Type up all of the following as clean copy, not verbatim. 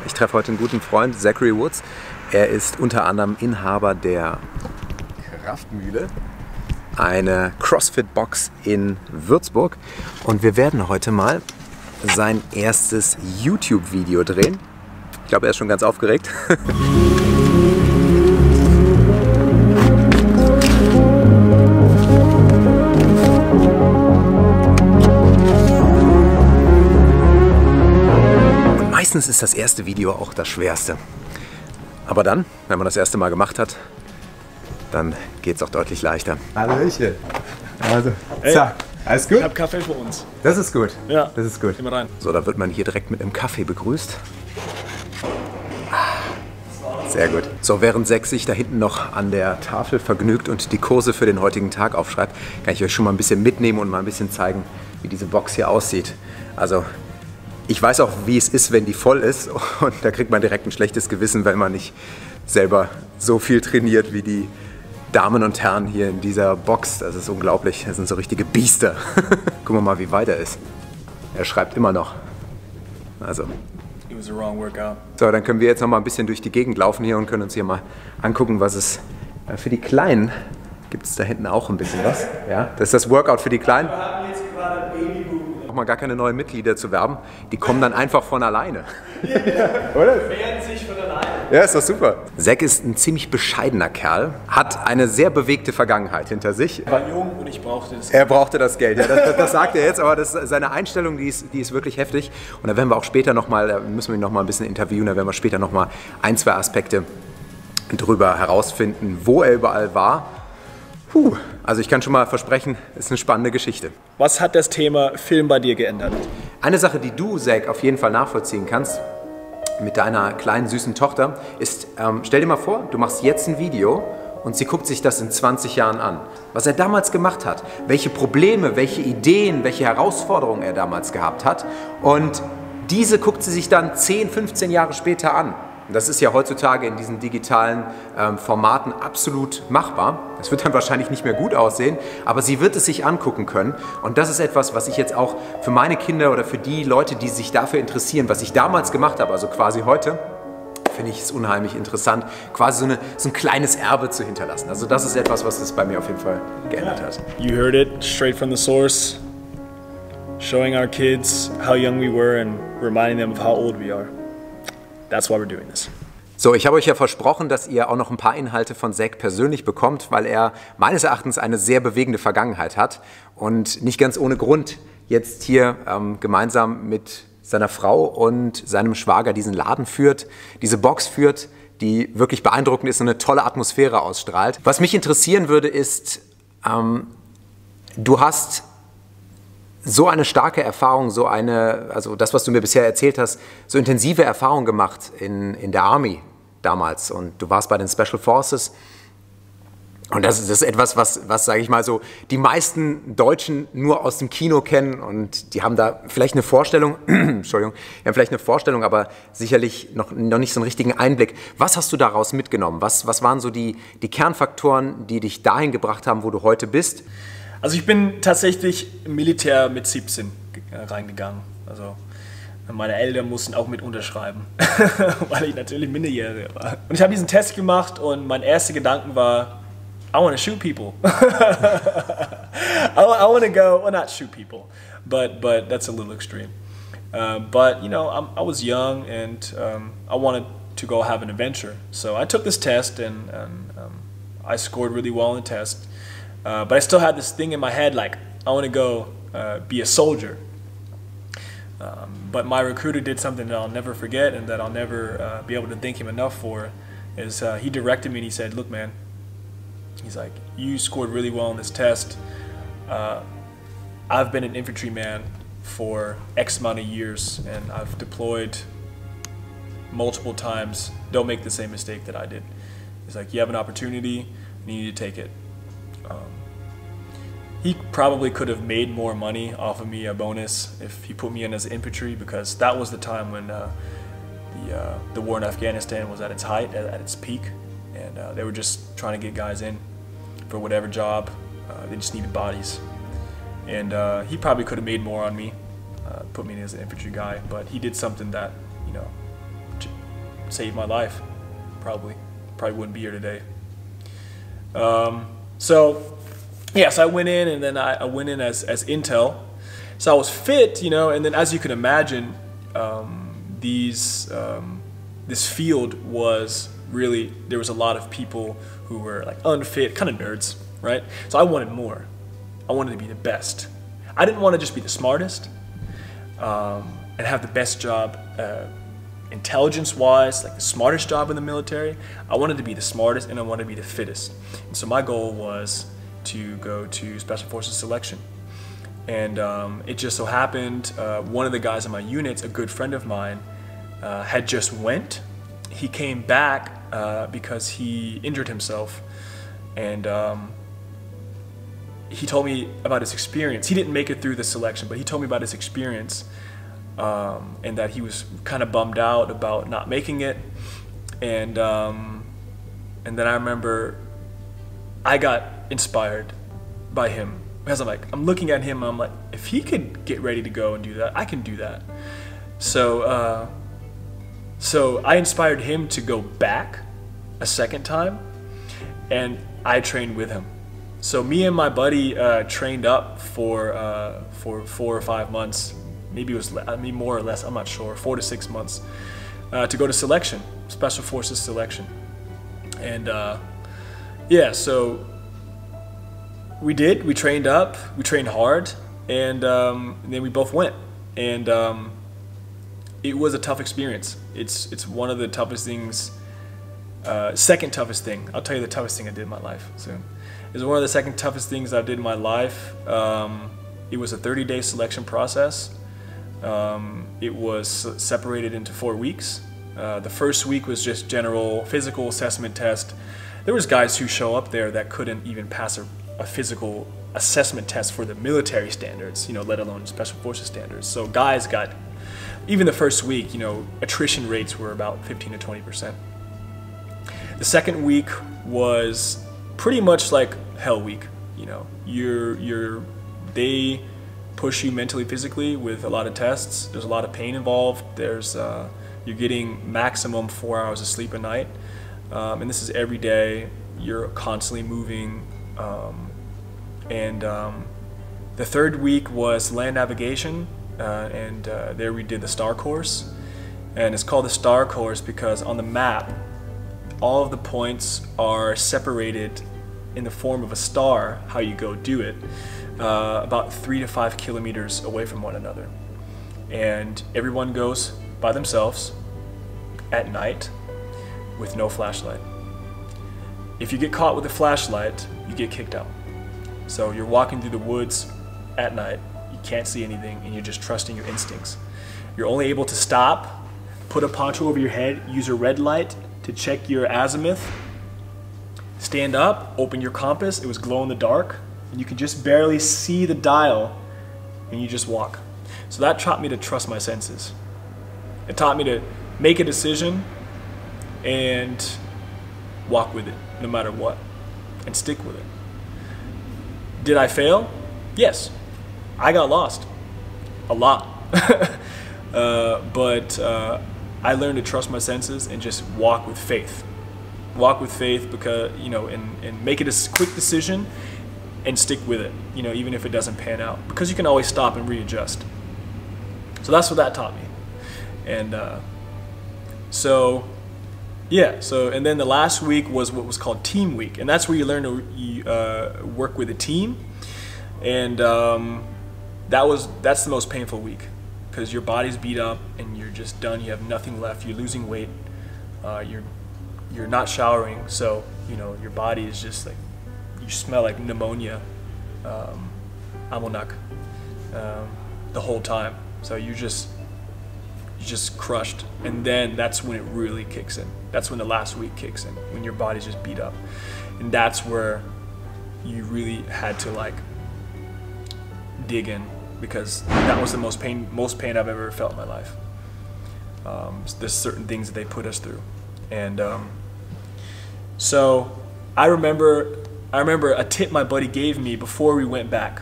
Ich treffe heute einen guten Freund, Zachary Woods. Er ist unter anderem Inhaber der Kraftmühle, eine CrossFit-Box in Würzburg. Und wir werden heute mal sein erstes YouTube-Video drehen. Ich glaube, er ist schon ganz aufgeregt. Meistens ist das erste Video auch das schwerste. Aber dann, wenn man das erste Mal gemacht hat, dann geht es auch deutlich leichter. Hallöchen. Also, hey, zack. Alles gut? Ich habe Kaffee für uns. Das ist gut. Ja, das ist gut. Gehen wir rein. So, da wird man hier direkt mit einem Kaffee begrüßt. Sehr gut. So, während Zach sich da hinten noch an der Tafel vergnügt und die Kurse für den heutigen Tag aufschreibt, kann ich euch schon mal ein bisschen mitnehmen und mal ein bisschen zeigen, wie diese Box hier aussieht. Also, ich weiß auch, wie es ist, wenn die voll ist, und da kriegt man direkt ein schlechtes Gewissen, wenn man nicht selber so viel trainiert wie die Damen und Herren hier in dieser Box. Das ist unglaublich, das sind so richtige Biester. Gucken wir mal, wie weit er ist. Er schreibt immer noch. Also. It was a wrong workout. So, dann können wir jetzt noch mal ein bisschen durch die Gegend laufen hier und können uns hier mal angucken, was es für die Kleinen gibt. Es da hinten auch ein bisschen was. Ja, das ist das Workout für die Kleinen. Wir haben jetzt gerade Babyboom. Mal gar keine neuen Mitglieder zu werben, die kommen dann einfach von alleine. Ja, oder? Werden sich von alleine. Ja, ist doch super. Zach ist ein ziemlich bescheidener Kerl, hat eine sehr bewegte Vergangenheit hinter sich. Ich war jung und ich brauchte das. Er brauchte das Geld, ja, das sagt er jetzt, aber seine Einstellung, die ist wirklich heftig. Und da werden wir auch später nochmal, müssen wir ihn nochmal ein bisschen interviewen, da werden wir später nochmal ein, zwei Aspekte drüber herausfinden, wo er überall war. Also ich kann schon mal versprechen, es ist eine spannende Geschichte. Was hat das Thema Film bei dir geändert? Eine Sache, die du, Zach, auf jeden Fall nachvollziehen kannst mit deiner kleinen süßen Tochter, ist, stell dir mal vor, du machst jetzt ein Video und sie guckt sich das in 20 Jahren an. Was er damals gemacht hat, welche Probleme, welche Ideen, welche Herausforderungen er damals gehabt hat, und diese guckt sie sich dann 10, 15 Jahre später an. Das ist ja heutzutage in diesen digitalen Formaten absolut machbar. Das wird dann wahrscheinlich nicht mehr gut aussehen, aber sie wird es sich angucken können. Und das ist etwas, was ich jetzt auch für meine Kinder oder für die Leute, die sich dafür interessieren, was ich damals gemacht habe, also quasi heute, finde ich es unheimlich interessant, quasi so ein kleines Erbe zu hinterlassen. Also das ist etwas, was es bei mir auf jeden Fall geändert hat. You heard it straight from the source, showing our kids how young we were and reminding them of how old we are. That's why we're doing this. So, ich habe euch ja versprochen, dass ihr auch noch ein paar Inhalte von Zach persönlich bekommt, weil er meines Erachtens eine sehr bewegende Vergangenheit hat und nicht ganz ohne Grund jetzt hier gemeinsam mit seiner Frau und seinem Schwager diesen Laden führt, diese Box führt, die wirklich beeindruckend ist und eine tolle Atmosphäre ausstrahlt. Was mich interessieren würde, ist, du hast so eine starke Erfahrung, also das, was du mir bisher erzählt hast, so intensive Erfahrung gemacht in der Army damals, und du warst bei den Special Forces, und das ist etwas, was sage ich mal so, die meisten Deutschen nur aus dem Kino kennen, und die haben da vielleicht eine Vorstellung, Entschuldigung, die haben vielleicht eine Vorstellung, aber sicherlich noch nicht so einen richtigen Einblick. Was hast du daraus mitgenommen? Was waren so die Kernfaktoren, die dich dahin gebracht haben, wo du heute bist? Also ich bin tatsächlich im Militär mit 17 reingegangen. Also meine Eltern mussten auch mit unterschreiben, weil ich natürlich minderjährig war. Und ich habe diesen Test gemacht und mein erster Gedanke war, I want to shoot people. I want to go, well, not shoot people, but that's a little extreme. But you know, I was young and I wanted to go have an adventure. So I took this test and I scored really well in the test. But I still had this thing in my head, like, I want to go be a soldier. But my recruiter did something that I'll never forget and that I'll never be able to thank him enough for, is he directed me and he said, look man, he's like, you scored really well on this test. I've been an infantryman for X amount of years and I've deployed multiple times. Don't make the same mistake that I did. He's like, you have an opportunity and you need to take it. He probably could have made more money off of me, a bonus, if he put me in as infantry, because that was the time when the war in Afghanistan was at its height, at its peak, and they were just trying to get guys in for whatever job. They just needed bodies, and he probably could have made more on me, put me in as an infantry guy, but he did something that, you know, saved my life. Probably wouldn't be here today. So I went in, and then I went in as Intel. So I was fit, you know, and then as you can imagine, this field was really, there was a lot of people who were like unfit, kind of nerds, right? So I wanted more. I wanted to be the best. I didn't want to just be the smartest and have the best job intelligence-wise, like the smartest job in the military. I wanted to be the smartest, and I wanted to be the fittest. And so my goal was to go to Special Forces selection. And it just so happened, one of the guys in my unit, a good friend of mine, had just went. He came back because he injured himself, and he told me about his experience. He didn't make it through the selection, but he told me about his experience, and that he was kind of bummed out about not making it. And then I remember I got inspired by him, because I'm looking at him and I'm like, if he could get ready to go and do that, I can do that. So I inspired him to go back a second time, and I trained with him. So me and my buddy trained up for 4 or 5 months, maybe it was more or less, I'm not sure, 4 to 6 months, to go to selection, Special Forces selection. And so we trained up, we trained hard, and then we both went. And it was a tough experience. It's one of the toughest things, second toughest thing. I'll tell you the toughest thing I did in my life soon. It's one of the second toughest things I did in my life. It was a 30-day selection process. It was separated into 4 weeks. The first week was just general physical assessment test. There was guys who show up there that couldn't even pass a physical assessment test for the military standards, you know, let alone Special Forces standards. So guys got, even the first week, you know, attrition rates were about 15 to 20%. The second week was pretty much like hell week. You know, they push you mentally, physically with a lot of tests. There's a lot of pain involved. You're getting maximum 4 hours of sleep a night, and this is every day. You're constantly moving, the third week was land navigation, and there we did the STAR course, and it's called the STAR course because on the map, all of the points are separated in the form of a star, how you go do it, about 3 to 5 kilometers away from one another. And everyone goes by themselves at night with no flashlight. If you get caught with a flashlight, you get kicked out. So you're walking through the woods at night, you can't see anything, and you're just trusting your instincts. You're only able to stop, put a poncho over your head, use a red light to check your azimuth, stand up, open your compass, it was glow in the dark, and you can just barely see the dial, and you just walk. So that taught me to trust my senses. It taught me to make a decision and walk with it, no matter what, and stick with it. Did I fail? Yes. I got lost. A lot. But I learned to trust my senses and just walk with faith. Walk with faith because, you know, and make it a quick decision and stick with it, you know, even if it doesn't pan out. Because you can always stop and readjust. So that's what that taught me. And and then the last week was what was called team week, and that's where you learn to work with a team, and that's the most painful week because your body's beat up and you're just done. You have nothing left. You're losing weight. You're not showering, so you know your body is just like, you smell like pneumonia, ammoniak, the whole time. So you're just crushed, and then that's when it really kicks in. That's when the last week kicks in, when your body's just beat up, and that's where you really had to like dig in, because that was the most pain I've ever felt in my life. There's certain things that they put us through, and so I remember a tip my buddy gave me before we went back.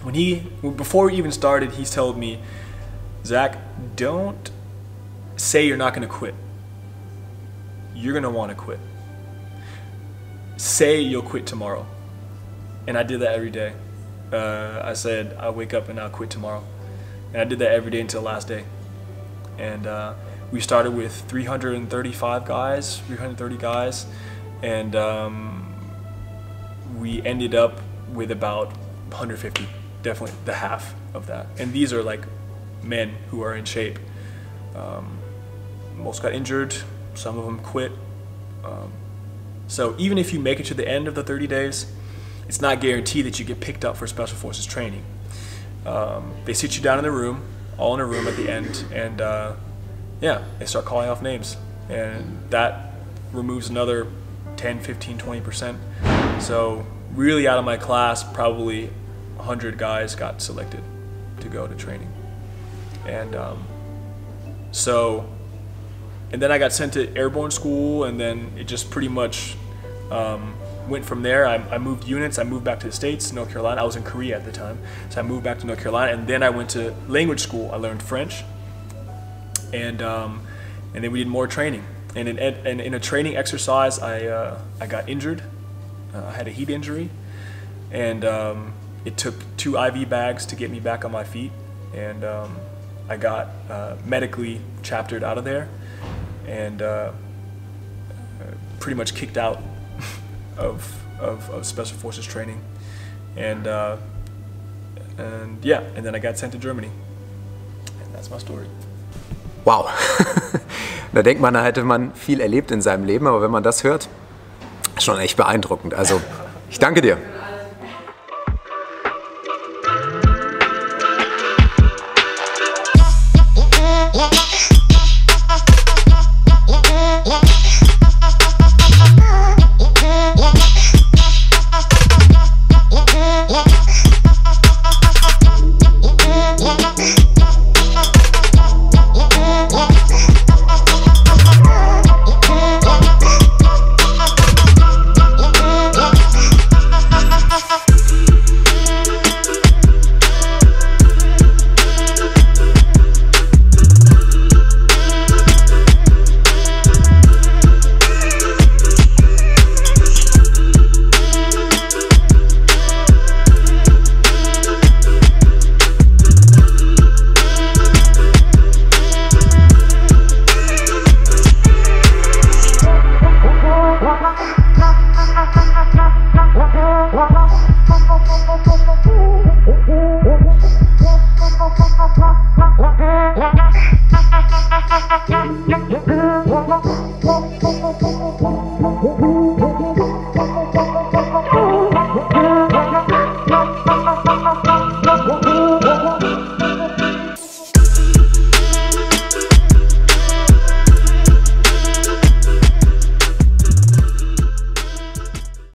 Before we even started, he told me, Zach, don't say you're not going to quit. you're going to want to quit. Say you'll quit tomorrow. And I did that every day. I said, I'll wake up and I'll quit tomorrow. And I did that every day until the last day. And we started with 335 guys, 330 guys. And we ended up with about 150, definitely the half of that. And these are like men who are in shape. Most got injured, some of them quit. So even if you make it to the end of the 30 days, it's not guaranteed that you get picked up for Special Forces training. They sit you down in the room, all in a room at the end, and yeah, they start calling off names. And that removes another 10, 15, 20%. So really out of my class, probably 100 guys got selected to go to training. And and then I got sent to airborne school, and then it just pretty much went from there. I moved units. I moved back to the States, North Carolina. I was in Korea at the time, so I moved back to North Carolina, and then I went to language school. I learned French, and then we did more training. And in a training exercise, I got injured. I had a heat injury, and it took 2 IV bags to get me back on my feet, and I got medically chaptered out of there, and pretty much kicked out of Special Forces training, and yeah, and then I got sent to Germany, and that's my story. Wow, da denkt man, da hätte man viel erlebt in seinem Leben, aber wenn man das hört, schon echt beeindruckend. Also, ich danke dir.